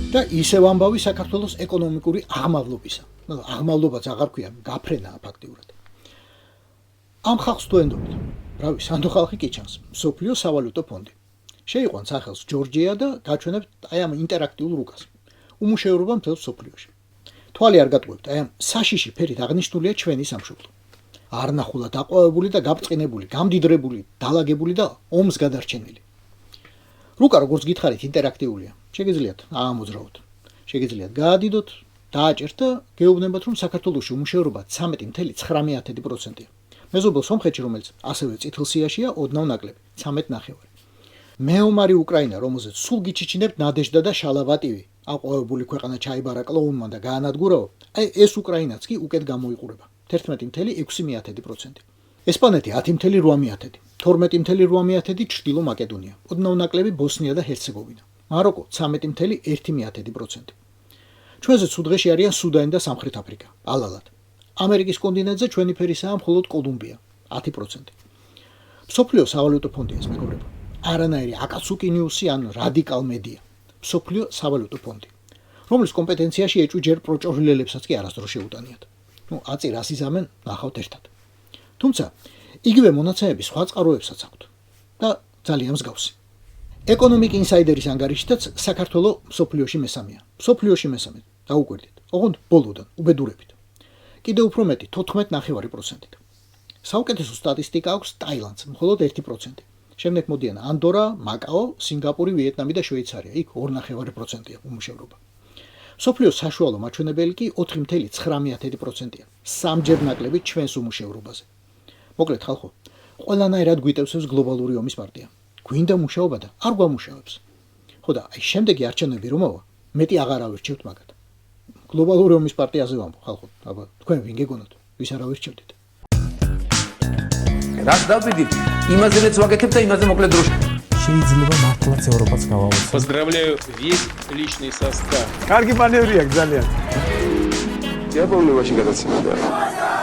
და ისევ ამბავი საქართველოს ეკონომიკური აღმავლობისა. აღმავლობაც აღარ ქვია, გაფრენაა ფაქტიურად. ამ ხალხს თუ ენდობთ, რავი, სანდო ხალხი კი ჩანს, მსოფლიო სავალუტო ფონდი. შეიყვან სახელს ჯორჯია და გაჩვენებთ აი ამ ინტერაქტიულ რუკას. უმუშევრობა მთელ მსოფლიოში. თვალი არ გატყუებთ, აი ამ საშიში ფერით აღნიშნულია ჩვენი სამშობლო. არნახულად აყვავებული და გაბწყინებული, გამდიდრებული, დალაგებული და ომს გადარჩენილი. რუკა როგორც გითხარით ინტერაქტიულია. შეგიძლიათ აამოძრავოთ. შეგიძლიათ გაადიდოთ, დააჭერთ და გეუბნებათ, რომ საქართველოში უმუშევრობა 13.9%-ია. მეზობელ სომხეთში, რომელიც ასევე წითელ სიაშია, ოდნავ ნაკლები, 13.9%. მეომარი უკრაინა, რომელზეც სულ გიჩიჩინებთ ნადეჟდა და შალავატივი, აყვავებული ქვეყანა ჩაიბარა კლოუნმა და გაანადგურაო, აი ეს უკრაინაც კი უკეთ გამოიყურება, 11.6%. ესპანეთი 10.8%, 12.8% ჩრდილო მაკედონია, ოდნავ ნაკლები ბოსნია და ჰერცეგოვინა. მაროკო 13.1%. ჩვენზე ცუდღეში არიან სუდანი და სამხრეთ აფრიკა, ალალად. ამერიკის კონტინენტზე ჩვენი ფერისაა მხოლოდ კოლუმბია, 10%. მსოფლიო სავალუტო ფონდი ეს მეგობრებო. არანაირი აკაცუკი ნიუსი ან რადიკალ მედია. მსოფლიო სავალუტო ფონდი, რომლის კომპეტენციაში ეჭვი ჯერ პროჭორილელებსაც კი არასდროს შეუტანიათ. აწი რას იზამენ, ნახავთ ერთად. თუმცა, იგივე მონაცემები სხვა წყაროებსაც აქვთ და ძალიან მსგავსი. ეკონომიკ ინსაიდერის ანგარიშითაც საქართველო მსოფლიოში მესამეა. მსოფლიოში მესამე, დაუკვირდით. ოღონდ ბოლოდან, უბედურებით. კიდევ უფრო მეტი 14.9%-ით. საუკეთესო სტატისტიკა აქვს ტაილანდს, მხოლოდ 1%. შემდეგ მოდიან ანდორა, მაკაო, სინგაპური, ვიეტნამი და შვეიცარია. იქ 2.9%-ია უმუშევრობა. მსოფლიოს საშუალო მაჩვენებელი კი 4.9%-ია. სამჯერ ნაკლები ჩვენს უმუშევრობაზე. მოკლედ ხალხო, ყველანაირად გვიტევსებს გლობალური ომის პარტია. გვინდა მუშაობა და არ გვამუშავებს. ხო და აი შემდეგი არჩევნები რომ მოვა, მეტი აღარ ავირჩევთ მაგათ. გლობალური ომის პარტიაზე ვამბობ, ხალხო, აბა თქვენ ვინ გეგონათ, ვის არ ავირჩევდით. რას დავიდით? იმაზეც ვაკეთებ და იმაზე მოკლედ დროში. შეიძლება მართლაც ევროპაც გავავოცოთ. Поздравляю весь личный состав. კარგი მანევრია ძალიან. Я помню, очень гадаться надо.